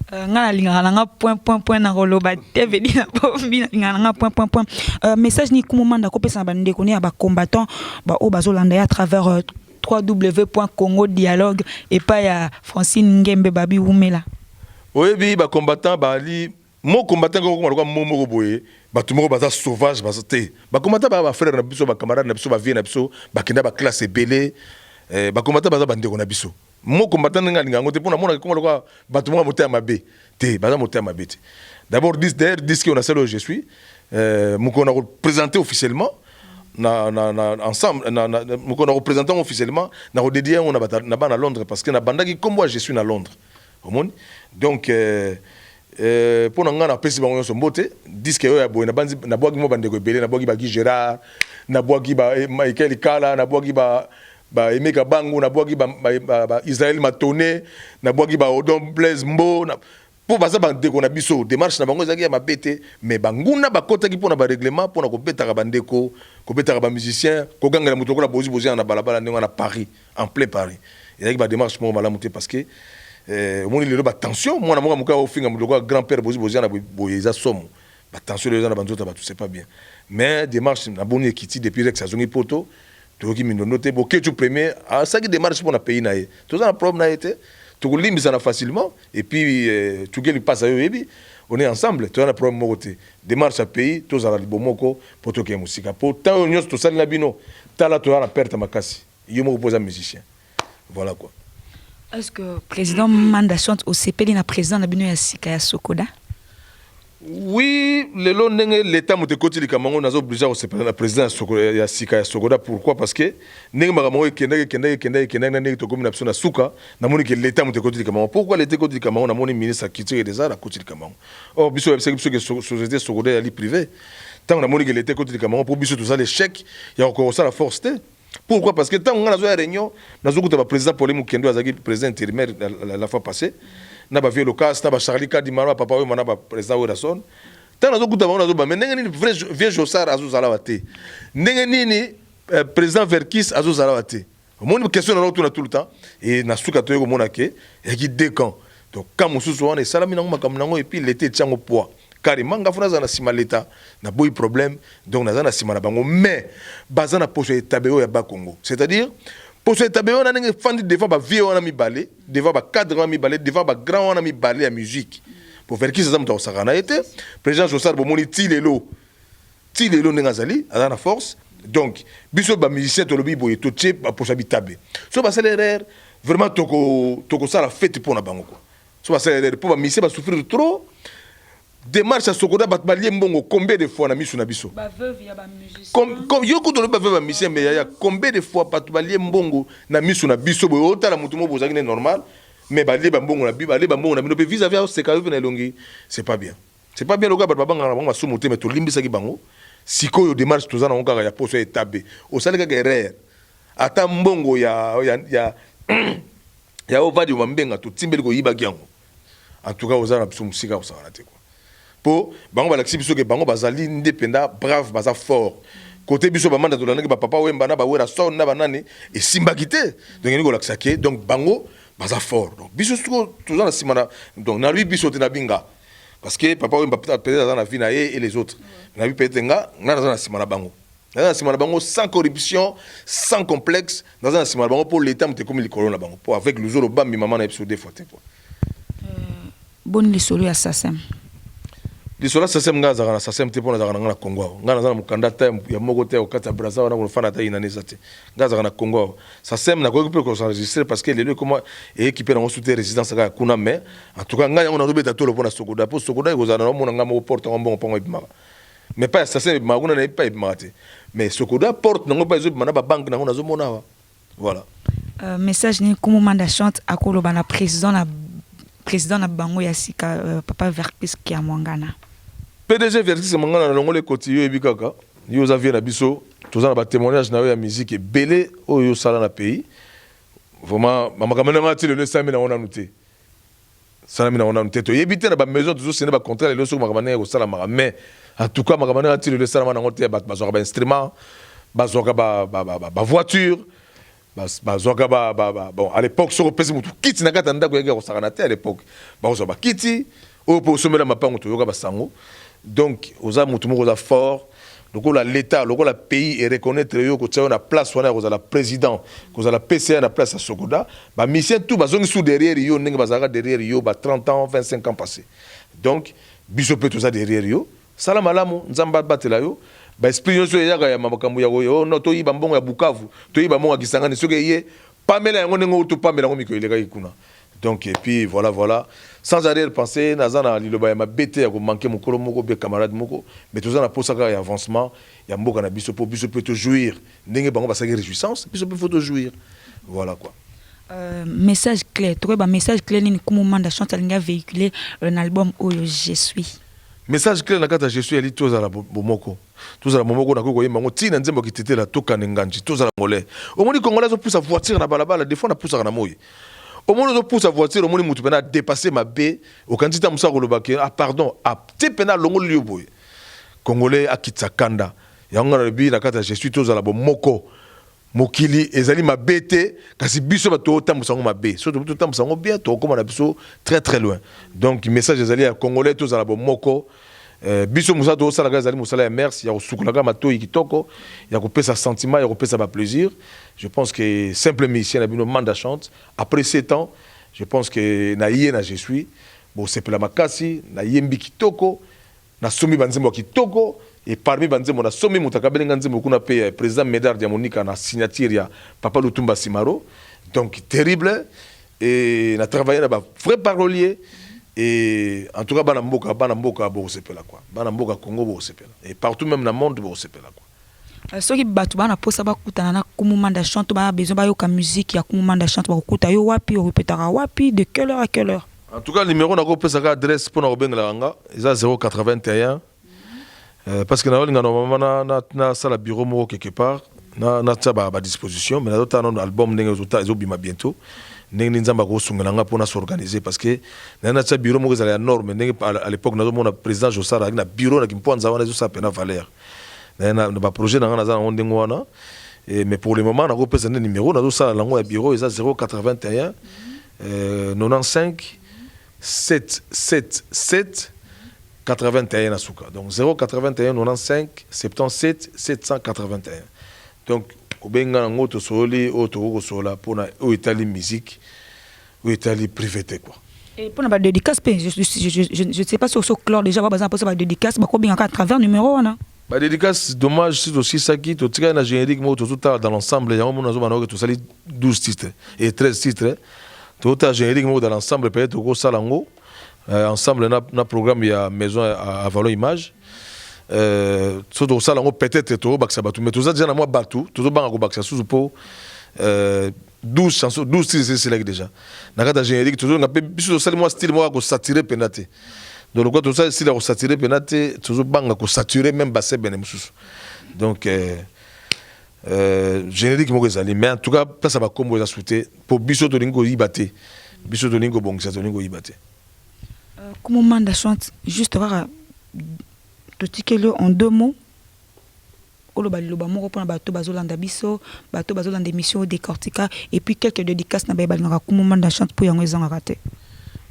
ngana lingana nga point na roloba TV di na bombi na lingana nga point message ni kumomanda ko pesa bande ko ni ba combattant ba o bazolanda ya à travers www.congodialogue et pas ya Francine Ngembe babi Umela oyebi ba combattant ba li mo combattant ko ko mo boye ba tumoko baza sauvage baza te ba combattant ba frère na biso ba camarade na biso ba vie na biso ba kinda ba classe belé ba combattant baza bande ko na biso mo combattant nga lingango te pona mona ko ko bato mo moteur mabe te baza moteur mabe te d'abord dis que on a celle où je suis mo ko na présenter officiellement na ensemble mo ko na représenter officiellement na dédier on na ba na Londres parce que na bandaki comme moi je suis na Londres au monde donc pona nga na pesi bango so mbote disque yo ya boy na banzi na bwaki mo bande ko belé na bwaki ba Guy Gérard na bwaki ba Michael Kala na bwaki ba Emeka Bango na bwaki ba Israël Matone na bwaki ba Odon Blaise Mbo na pour baza bandeko na biso démarche na bango ezaki ya mabete mais banguna bakota ki pona ba règlement pona ko betaka bandeko ko betaka ba musicien ko gangela muto ko la bozi na balabala ndenge na Paris en plein Paris ezaki ba démarche mo malamu te parce que moni lelo ba tension mwana mo muka ofinga muto grand-père bozi na boyeza somo ba tension les gens na banzota ba tout c'est pas bien mais démarche na boni ekiti depuis Rex azongi poto toki mindono te boke tu premier à ça qui démarche pour na pays na ye tout ça na problème na été tu limbi ça facilement et puis tu gagnes passe à eux on est ensemble tu as un problème mokote démarche à pays tous à la libomoko pour toke musique pour tant on tout ça na bino tala tu as la perte makasi yo mo poser musicien voilà quoi. Est-ce que président Manda chante au CPD na président na bino ya Sika ya Sokoda? Oui, le long l'état m'a côté du Cameroun n'a obligé à se la présidence ya Sika ya Sokoda pourquoi parce que n'eng makamoko kenda na to comme na suka na moni que l'état m'a côté du Cameroun pourquoi l'état côté du Cameroun na moni ministre à culture et des arts à côté du Cameroun oh biso c'est que société Sokoda ya li privé tant na moni que l'état côté du Cameroun pour biso tout ça les chèques il y a encore ça la force té pourquoi parce que tant on a la réunion na zo kuta président Paul Mukendo azaki président intérimaire la fois passée na ba vieux Lucas na ba Charlie Kadimara papa we mana ba président Werason tant na zo kuta ba na zo ba mais ndenge vrai vieux Jossar azo zala wate ndenge nini président Verkis azo zala wate mon question na tout le temps et na suka to ko monake et qui deux camps donc quand mususu wana salami na makam nango et puis l'été tchango poids carrément ngafuna za na sima l'état na boy problème donc na za na sima na bango mais baza na poche tabeo ya ba Congo c'est-à-dire poche tabeo na nenge fandi devant ba vieux wana mi balé devant ba cadre wana mi balé devant ba grand wana mi balé ya musique pour faire qui ça muta osakana été président Josar bomoni tilelo ndengazali à la force donc biso ba musicien to lobi boye to tche pour s'habitabe so ba salaire vraiment toko ça la fête pour na bango quoi so ba salaire pour ba musicien ba souffrir trop démarche à Sokoda bat balie mbongo combien de fois na misu na biso ba veuve ya ba musicien comme yoko to ba veuve ba musicien mais ya combien de fois bat balie mbongo na misu na biso boye otala mutu mo bozaki ne normal mais balie ba mbongo na bi balie ba mbongo na bino pe vis-à-vis c'est quand même na longi c'est pas bien le gars bat babanga na bango masumu te mais to limbisa ki bango sikoyo démarche tozana ngaka ya poso etabe osali kaka erreur ata mbongo ya ovadi mbenga to timbeli ko yiba yango en tout cas ozana biso musika osana te quoi po bango balakisi biso ke bango bazali indépendant brave baza fort côté biso ba manda to lanaki ba papa wemba na ba wera son na banani et simbaki te donc ni ko lakisa ke donc bango baza fort donc biso tozana simana donc na lui biso te na binga parce que papa wemba peut-être dans la vie na et les autres na lui peut-être nga dans la simana bango sans corruption sans complexe dans un simana bango pour l'état mte comme le colon la bango pour avec le jour bambi maman na episode des fois bonne lisolo ya sasem lisolo sasem nga zaka sasem te pona zaka na Congo nga na mukanda ta ya moko te okata Brazzaville na ko fana ta ina nesa te nga zaka na Congo sasem na ko pe ko s'enregistrer parce que les lieux comment équipé na sous résidence ka kuna mais en tout cas nga yango na robeta to lo pona Sokoda po Sokoda ko zana mo nga mo porte ngombo pongo ibima mais pas sasem maguna na pas ibima te mais Sokoda porte nango pas ibima na ba banque nango nazo mona voilà message ni comme manda chante akolo bana président na bango ya sika papa Verpis ki amwangana PDG Verpis mangana na longole koti yo ebikaka yo za vie na biso tozana ba témoignage na yo ya musique et belé oyo sala na pays vraiment mama kamena ngati le sami na ona nuté sala mina ona nuté to yebite na ba maison toujours c'est ba contrat le so makamana ko sala mara mais en tout cas makamana ngati le sala na ngote ba zo ba instrument ba zo ba voiture bon à l'époque sur pesi mutu kiti na kata ndako yake ko sakana te à l'époque ba zo ba kiti o po somela mapango to yoka ba sango donc oza mutu moko za fort lokola l'état lokola pays et reconnaître yo ko tsayo na place wana ko za la président ko za la PCA na place à Sokoda ba mission tout bazongi sous derrière yo ndenge bazaka derrière yo ba 30 ans 25 ans passés donc biso pe to za derrière yo sala malamu nzamba batela yo ba expérience yaka ya makambo ya yo no to yiba mbongo ya Bukavu to yiba mbongo ya Kisangani soki ye pamela yango ndenge to pamela ngo miko ileka ikuna donc et puis voilà sans arrière penser nazana liloba ya mabete ya ko manquer mokolo moko be camarade moko mais tous na posaka ya avancement ya mboka na biso peut te jouir ndenge bango basaki réjouissance biso peut te jouir voilà quoi message clair toi ba message clair ni comme manda chante alinga véhiculer un album oyo je suis message clair na kata je suis ali tozala bomoko na ko yemba ngo tina nzembo kitetela toka nganji tozala ngolé omoni congolais zo poussa voiture na balabala des fois na poussa na moyi omoni zo poussa voiture omoni mutu pena dépasser ma bé au candidat musa ko lobaki ah pardon a te pena longo liyo boy congolais akitsa kanda yango na bi na kata je suis tozala bomoko mokili ezali mabete kasi biso bato tambusa ngo mabe so to tambusa ngo bien to koma na biso très très loin donc message ezali ya congolais tozala bomoko biso musa to sala ga ezali musala ya merci ya osukulaka matoyi kitoko ya kopesa sentiment ya kopesa ba plaisir je pense que simple musicien na bino manda chante après 7 ans je pense que na yé na je suis bon c'est pela makasi na yembi kitoko na somi banzembo kitoko et parmi banzembo na somi mutaka belenga nzembo kuna pe président Médard Diamonika na signature ya Papa Lutumba Simaro donc terrible et na travaillé na ba vrai parolier et en tout cas bana mboka bo sepela quoi bana mboka Congo bo sepela et partout même dans le monde bo sepela quoi soki batu bana posa bakutana na kumumanda chante ba besoin ba yoka musique ya kumumanda chante ba kuta yo wapi o répétera wapi de quelle heure à quelle heure en tout cas numéro na ko pesa ka adresse pour na obengela nga eza 081 parce que normalement na sala bureau moko quelque part na taba ba disposition mais na d'autres album ndenge zo bima bientôt ndenge nzamba ko sungela nga pour na s'organiser parce que na tsa bureau moko za la norme ndenge à l'époque na mona président Josara na bureau na kimponza wana zo sa pena valeur na ba projet na za ndenge wana mais pour le moment na ko pesa numéro na zo sala lango ya bureau eza 081 95 777 81 à Souka. Donc 081 95 77 781. Donc au benga ngo to soli o to ko sola pona o itali musique o itali privé quoi. Et pour la dédicace, je ne sais pas si au clore déjà, par exemple, pour la dédicace, combien à travers numéro 1. La dédicace, dommage, c'est aussi ça qui, tu sais, dans générique, dans l'ensemble, il y a tout ça, 12 titres et 13 titres. Tout à générique, dans l'ensemble, peut-être au Salango. Ensemble, on a programme, il y a Maison à Valon Image. Tout au Salango, peut-être, tout au Sabatou. Mais tout ça, déjà, moi, Batou, tout au Bango Baksa, sous pour 12 chansons, 12 titres, c'est là déjà. Dans le générique, tout le monde, moi, style, moi, satiré, pénaté. Donc, quand tout ça, si la saturé pénaté, toujours bang à saturer même bassin benemsous. Donc, générique moi les mais en tout cas, ça va comme vous souhaité pour biso tolingo yibate, biso tolingo bon ça tolingo yibate. Comment manda chante juste voir totikelo en 2 mots. Olo baliloba moko pona bato bazolanda biso, bato bazolanda émission décortica et puis quelques dédicaces na ba balingaka comment manda chante pour yango ezanga raté.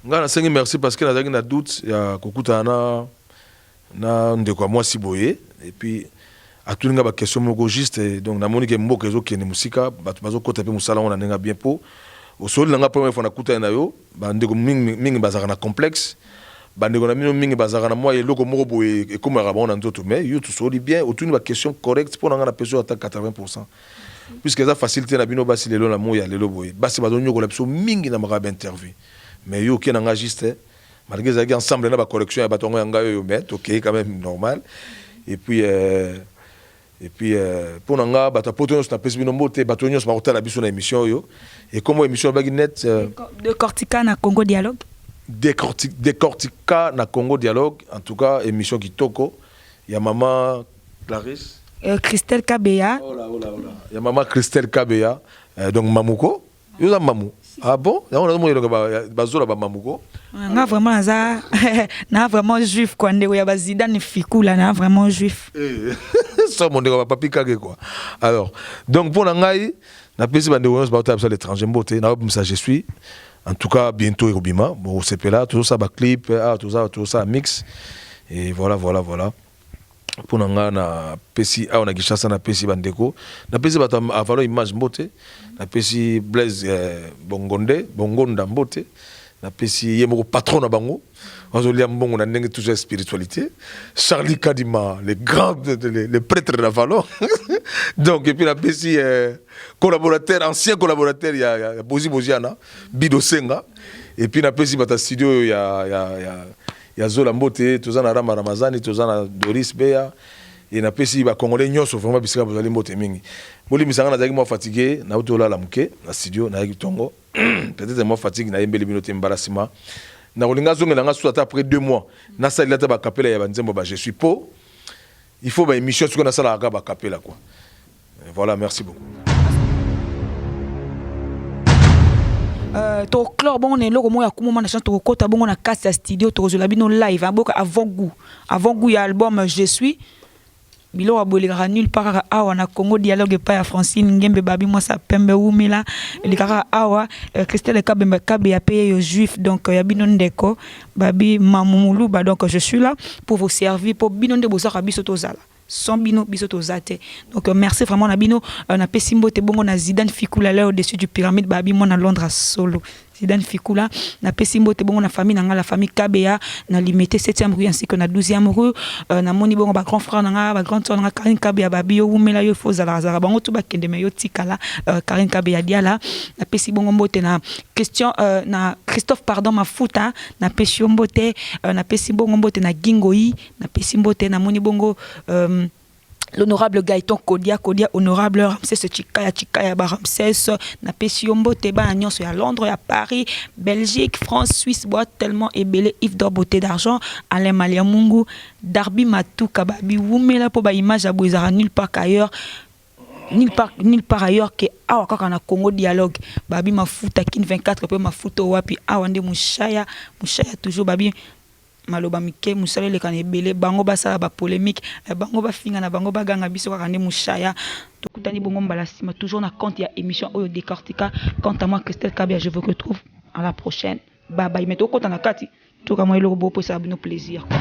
Ngana sengi merci parce que nazaki na doute ya kokuta na ndeko moi siboye et puis atulinga ba question moko juste donc na moni ke mboka ezo kene musika bato bazo kota pe musala on na bien po au sol nga première fois na kuta na yo ba ndeko mingi bazaka na complexe ba ndeko na mino mingi bazaka na moi eloko moko boye e comme rabona nzoto mais yo tout soli bien autour ba question correcte pour nga na personne à 80% puisque ça facilité na bino basi lelo na moya lelo boye basi bazo nyoko la biso mingi na maka interview. Mais yo qui n'engage juste malgré ça ensemble na ba correction ya batongo yanga yo mais OK quand même normal et puis pour nanga bata potonyo na pesi bino mbote batonyo sa hôtel la biso na émission yo et comme émission bagi net de Cortica na Congo Dialogue décortica na Congo Dialogue en tout cas émission qui toko ya maman Clarisse Christelle Kabeya ya maman Christelle Kabeya donc Mamuko yo za mamu. Ah bon? On a dit bazola ba mamuko. Na vraiment ça na vraiment juif quoi ndeko ya bazidane fikula na vraiment juif. Ça mon ndeko papi kage quoi. Alors donc pour ngai na pesi ba ndeko ba à l'étranger mbote na ça je suis en tout cas bientôt Robima bon c'est là tout ça ba clip tout ça mix et voilà pour nanga na pesi on a gishasa na pesi bandeko na pesi bato avalo image mbote na pesi Blaise bongonda mbote na pesi yemoko patron na bango ozolia mbongo na ndenge toujours spiritualité Charlie Kadima les prêtres de la Valo donc et puis na pesi ancien collaborateur il y a Bozi Boziana Bido Senga et puis na pesi bata studio ya Zola Mbote tozana Rama Ramazani tozana Doris Beya et na pesi ba congolais nyonso vraiment bisika bozali mbote mingi boli misanga na zaki mo fatigué na utola la muke na studio na Tongo peut-être moi fatigue na yembeli binote embarrassement na kolinga zongela nga sous après 2 mois na salila ta ba kapela ya banzembo ba je suis po il faut ba émission sur na sala ba kapela quoi voilà merci beaucoup. To club on est logo moya kuma na chante to kota bongo na casse studio to zo la bino live avant goût ya album je suis bilo abolera nulle part awa na Congo Dialogue pa ya Francine Ngembe babi moi sa pembe umila likara awa Christelle Kabe ya paye yo juif donc ya bino ndeko babi mamumulu ba donc je suis là pour vous servir pour bino nde bosaka biso tozala son bino biso tozate donc merci vraiment na bino na pesimbo te bongo na Zidane Fikula là au-dessus du pyramide babi moi na Londres solo Zidane Fikula na pesimbo te bongo na famille na la famille Kabeya na limité 7e rue ainsi que na 12e rue na moni bongo ba grand frère na ba grande sœur na Karine Kabeya babi yo umela yo fo zala bango to ba kende me yo tikala Karine Kabeya diala na pesi bongo mbote na question na Christophe pardon mafuta na pesi mbote na pesi bongo mbote na Gingoi na pesi mbote na moni bongo l'honorable Gaëtan Kodia honorable Ramsès Chikaya Ramsès na pesi mbote ba nyonso ya Londres ya Paris Belgique France Suisse boîte tellement ébélé Yves d'or beauté d'argent Alain Maliamungu Darby Matuka babi wumela po ba image abozara nulle part ailleurs que awa kaka na Congo Dialogue babi mafuta kin 24 pe mafuta wapi awa nde mushaya toujours babi maloba mike musale le kana ebele bango basala ba polémique bango ba finga na bango baganga biso kaka nde mushaya tokutani bongo mbala sima toujours na compte ya émission oyo décortica. Quant à moi Christelle Kabeya je vous retrouve à la prochaine bye bye mais tokota na kati toka moi eloko bo posa bino plaisir quoi.